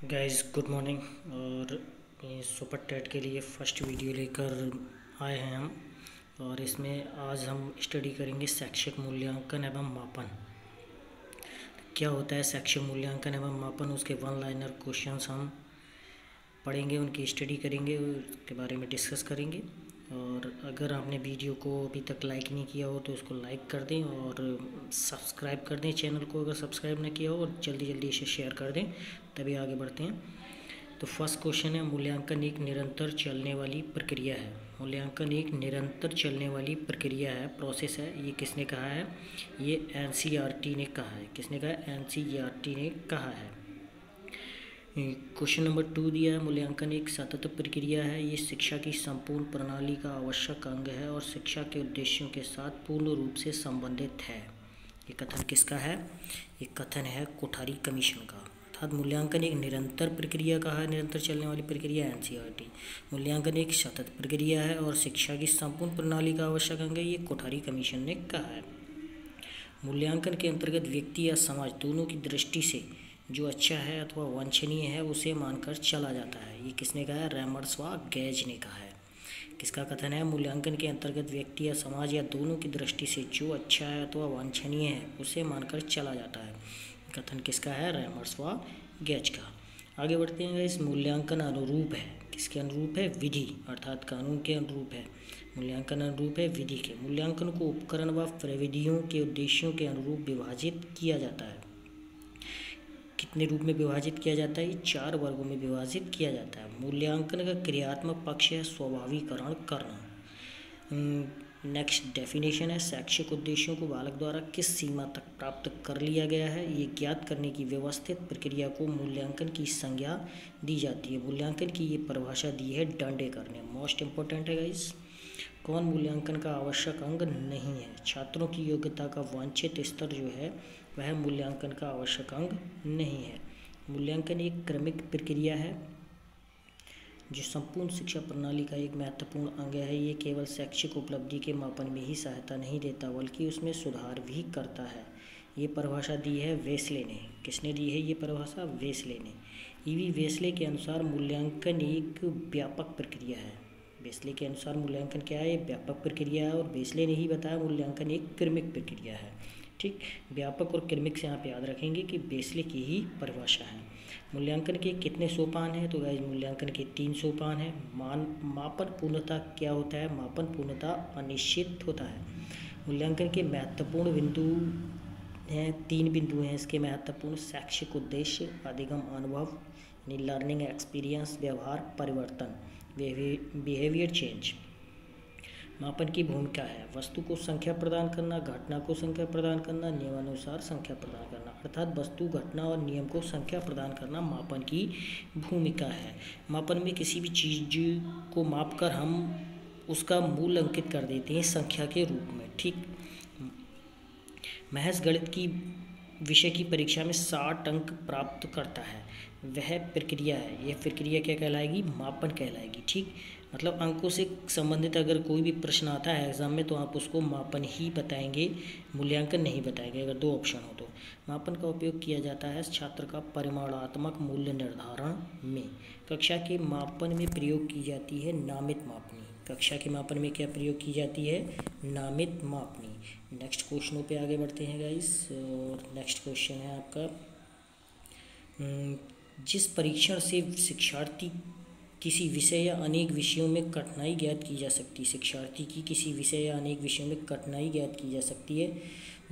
Guys good morning. और ये super TET के लिए फर्स्ट वीडियो लेकर आए हैं हम। और इसमें आज हम स्टडी करेंगे शैक्षिक मूल्यांकन एवं मापन। क्या होता है शैक्षिक मूल्यांकन एवं मापन, उसके वन लाइनर क्वेश्चंस हम पढ़ेंगे, उनकी स्टडी करेंगे, उसके बारे में डिस्कस करेंगे। और अगर आपने वीडियो को अभी तक लाइक नहीं किया हो तो उसको लाइक कर दें और सब्सक्राइब कर दें चैनल को अगर सब्सक्राइब नहीं किया हो, और जल्दी जल्दी इसे शेयर कर दें, तभी आगे बढ़ते हैं। तो फर्स्ट क्वेश्चन है, मूल्यांकन एक निरंतर चलने वाली प्रक्रिया है। मूल्यांकन एक निरंतर चलने वाली प्रक्रिया है, प्रोसेस है। ये किसने कहा है? ये एनसीईआरटी ने कहा है। किसने कहा है? एनसीईआरटी ने कहा है। क्वेश्चन नंबर 2 दिया है, मूल्यांकन एक सतत प्रक्रिया है। ये शिक्षा की संपूर्ण प्रणाली का आवश्यक अंग है और शिक्षा के उद्देश्यों के साथ पूर्ण रूप से संबंधित है। ये कथन किसका है? ये कथन है कोठारी कमीशन का। अर्थात मूल्यांकन एक निरंतर प्रक्रिया का है, निरंतर चलने वाली प्रक्रिया एनसीईआरटी। मूल्यांकन एक सतत प्रक्रिया है और शिक्षा की संपूर्ण प्रणाली का आवश्यक अंग है, ये कोठारी कमीशन ने कहा है। मूल्यांकन के अंतर्गत व्यक्ति या समाज दोनों की दृष्टि से जो अच्छा है अथवा वांछनीय है उसे मानकर चला जाता है। ये किसने कहा है? रैमर्स व गेज ने कहा है। किसका कथन है? मूल्यांकन के अंतर्गत व्यक्ति या समाज या दोनों की दृष्टि से जो अच्छा है अथवा वांछनीय है उसे मानकर चला जाता है। कथन किसका है? रैमर्स व गेज का। आगे बढ़ते हैं। इस मूल्यांकन अनुरूप है। किसके अनुरूप है? विधि अर्थात कानून के अनुरूप है। मूल्यांकन अनुरूप है विधि के। मूल्यांकन को उपकरण व प्रविधियों के उद्देश्यों के अनुरूप विभाजित किया जाता है। कितने रूप में विभाजित किया जाता है? ये 4 वर्गों में विभाजित किया जाता है। मूल्यांकन का क्रियात्मक पक्ष है स्वाभाविकरण करना। नेक्स्ट डेफिनेशन है, शैक्षिक उद्देश्यों को बालक द्वारा किस सीमा तक प्राप्त कर लिया गया है, ये ज्ञात करने की व्यवस्थित प्रक्रिया को मूल्यांकन की संज्ञा दी जाती है। मूल्यांकन की ये परिभाषा दी है डंडे करने। मोस्ट इम्पोर्टेंट है गाइस। कौन मूल्यांकन का आवश्यक अंग नहीं है? छात्रों की योग्यता का वांछित स्तर जो है वह मूल्यांकन का आवश्यक अंग नहीं है। मूल्यांकन एक क्रमिक प्रक्रिया है जो संपूर्ण शिक्षा प्रणाली का एक महत्वपूर्ण अंग है। ये केवल शैक्षिक उपलब्धि के मापन में ही सहायता नहीं देता बल्कि उसमें सुधार भी करता है। ये परिभाषा दी है वेस्ले ने। किसने दी है ये परिभाषा? वेस्ले ने। ईवी वेस्ले के अनुसार मूल्यांकन एक व्यापक प्रक्रिया है। वेस्ले के अनुसार मूल्यांकन क्या है? व्यापक प्रक्रिया है। और वेस्ले ने ही बताया मूल्यांकन एक क्रमिक प्रक्रिया है। ठीक, व्यापक और क्रमिक से आप याद रखेंगे कि वेस्ले की ही परिभाषा है। मूल्यांकन के कितने सोपान हैं? तो गाइस मूल्यांकन के 3 सोपान हैं। मापन पूर्णतः क्या होता है? मापन पूर्णतः अनिश्चित होता है। मूल्यांकन के महत्वपूर्ण बिंदु हैं, 3 बिंदु हैं इसके महत्वपूर्ण। शैक्षिक उद्देश्य, अधिगम अनुभव यानी लर्निंग एक्सपीरियंस, व्यवहार परिवर्तन बिहेवियर चेंज। मापन की भूमिका है वस्तु को संख्या प्रदान करना, घटना को संख्या प्रदान करना, नियमानुसार संख्या प्रदान करना। अर्थात वस्तु, घटना और नियम को संख्या प्रदान करना मापन की भूमिका है। मापन में किसी भी चीज़ को मापकर हम उसका मूल अंकित कर देते हैं संख्या के रूप में। ठीक, महज गणित की विषय की परीक्षा में 60 अंक प्राप्त करता है वह प्रक्रिया है। यह प्रक्रिया क्या कहलाएगी? मापन कहलाएगी। ठीक, मतलब अंकों से संबंधित अगर कोई भी प्रश्न आता है एग्जाम में तो आप उसको मापन ही बताएंगे, मूल्यांकन नहीं बताएंगे अगर 2 ऑप्शन हो तो। मापन का उपयोग किया जाता है छात्र का परिमाणात्मक मूल्य निर्धारण में। कक्षा के मापन में प्रयोग की जाती है नामित मापनी। कक्षा के मापन में क्या प्रयोग की जाती है? नामित मापनी। नेक्स्ट क्वेश्चनों पे आगे बढ़ते हैं गाइस। और नेक्स्ट क्वेश्चन है आपका, जिस परीक्षण से शिक्षार्थी किसी विषय या अनेक विषयों में कठिनाई ज्ञात की जा सकती है, शिक्षार्थी की किसी विषय या अनेक विषयों में कठिनाई ज्ञात की जा सकती है,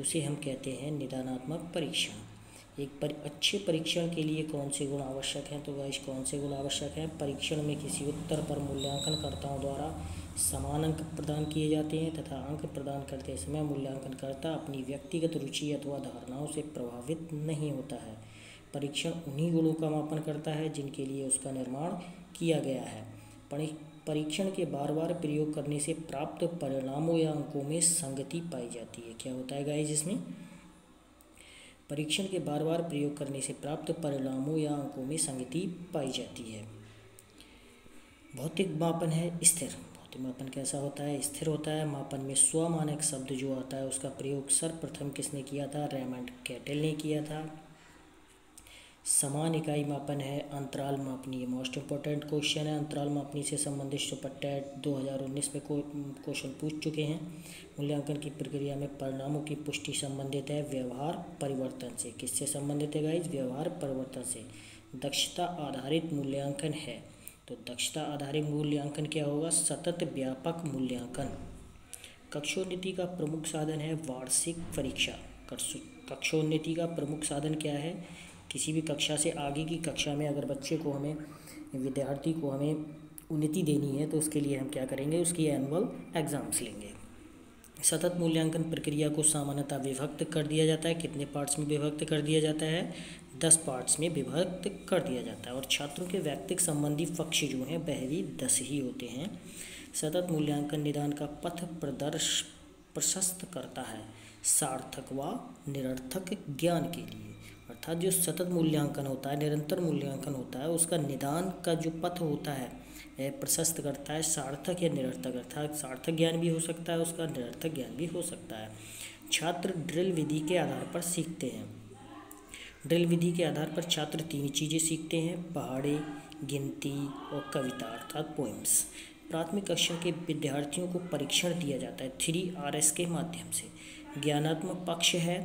उसे हम कहते हैं निदानात्मक परीक्षण। एक अच्छे परीक्षण के लिए कौन से गुण आवश्यक हैं? तो गाइस कौन से गुण आवश्यक हैं? परीक्षण में किसी उत्तर पर मूल्यांकनकर्ताओं द्वारा समान अंक प्रदान किए जाते हैं तथा अंक प्रदान करते समय मूल्यांकनकर्ता अपनी व्यक्तिगत रुचि अथवा धारणाओं से प्रभावित नहीं होता है। परीक्षण उन्हीं गुणों का मापन करता है जिनके लिए उसका निर्माण किया गया है। परीक्षण के बार बार प्रयोग करने से प्राप्त परिणामों या अंकों में संगति पाई जाती है। क्या होता है गाइस इसमें? परीक्षण के बार बार प्रयोग करने से प्राप्त परिणामों या अंकों में संगति पाई जाती है। भौतिक मापन है स्थिर। भौतिक मापन कैसा होता है? स्थिर होता है। मापन में स्वमानक शब्द जो आता है उसका प्रयोग सर्वप्रथम किसने किया था? रेमंड कैटल ने किया था। समान इकाई मापन है अंतराल मापनी। ये मोस्ट इम्पोर्टेंट क्वेश्चन है। अंतराल मापनी से संबंधित टेट 2019 में क्वेश्चन पूछ चुके हैं। मूल्यांकन की प्रक्रिया में परिणामों की पुष्टि संबंधित है व्यवहार परिवर्तन से। किससे संबंधित है गाइस? व्यवहार परिवर्तन से। दक्षता आधारित मूल्यांकन है, तो दक्षता आधारित मूल्यांकन क्या होगा? सतत व्यापक मूल्यांकन। कक्षोन्नति का प्रमुख साधन है वार्षिक परीक्षा। कक्षोन्नति का प्रमुख साधन क्या है? किसी भी कक्षा से आगे की कक्षा में अगर विद्यार्थी को हमें उन्नति देनी है तो उसके लिए हम क्या करेंगे? उसकी एनुअल एग्जाम्स लेंगे। सतत मूल्यांकन प्रक्रिया को सामान्यतः विभक्त कर दिया जाता है। कितने पार्ट्स में विभक्त कर दिया जाता है? 10 पार्ट्स में विभक्त कर दिया जाता है। और छात्रों के व्यक्तिगत संबंधी पक्ष जो हैं वह भी 10 ही होते हैं। सतत मूल्यांकन निदान का पथ प्रशस्त करता है सार्थक व निरर्थक ज्ञान के लिए। अर्थात जो सतत मूल्यांकन होता है, निरंतर मूल्यांकन होता है, उसका निदान का जो पथ होता है वह प्रशस्त करता है सार्थक या निरर्थक। अर्थात सार्थक ज्ञान भी हो सकता है उसका, निरर्थक ज्ञान भी हो सकता है। छात्र ड्रिल विधि के आधार पर सीखते हैं। ड्रिल विधि के आधार पर छात्र 3 चीज़ें सीखते हैं: पहाड़े, गिनती और कविता अर्थात पोइम्स। प्राथमिक कक्षा के विद्यार्थियों को परीक्षण दिया जाता है 3RS के माध्यम से। ज्ञानात्मक पक्ष है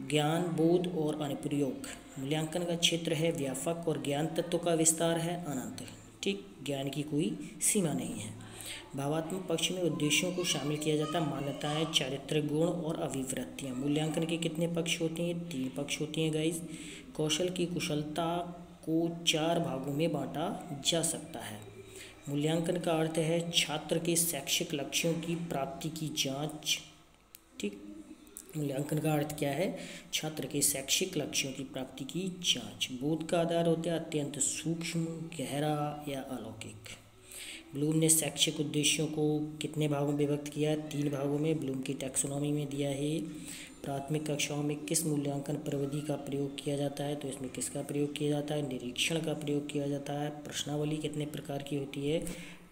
ज्ञान, बोध और अनुप्रयोग। मूल्यांकन का क्षेत्र है व्यापक और ज्ञान तत्व का विस्तार है अनंत। ठीक, ज्ञान की कोई सीमा नहीं है। भावात्मक पक्ष में उद्देश्यों को शामिल किया जाता है, मान्यताएं, चारित्रिक गुण और अभिवृत्तियाँ। मूल्यांकन के कितने पक्ष होते हैं? 3 पक्ष होते हैं गाइस। कौशल की कुशलता को 4 भागों में बांटा जा सकता है। मूल्यांकन का अर्थ है छात्र के शैक्षिक लक्ष्यों की प्राप्ति की जांच। ठीक, मूल्यांकन का अर्थ क्या है? छात्र के शैक्षिक लक्ष्यों की प्राप्ति की जांच। बोध का आधार होता है अत्यंत सूक्ष्म, गहरा या अलौकिक। ब्लूम ने शैक्षिक उद्देश्यों को कितने भागों में विभक्त किया? 3 भागों में। ब्लूम की टैक्सोनॉमी में दिया है। प्राथमिक कक्षाओं में किस मूल्यांकन प्रविधि का प्रयोग किया जाता है? तो इसमें किसका प्रयोग किया जाता है? निरीक्षण का प्रयोग किया जाता है। प्रश्नावली कितने प्रकार की होती है?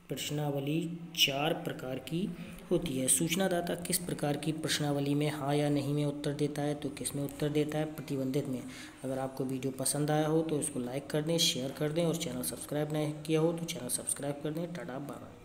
प्रश्नावली 4 प्रकार की होती है। सूचनादाता किस प्रकार की प्रश्नावली में हाँ या नहीं में उत्तर देता है? तो किस में उत्तर देता है? प्रतिबंधित में। अगर आपको वीडियो पसंद आया हो तो इसको लाइक कर दें, शेयर कर दें और चैनल सब्सक्राइब नहीं किया हो तो चैनल सब्सक्राइब कर दें। Tata bye bye.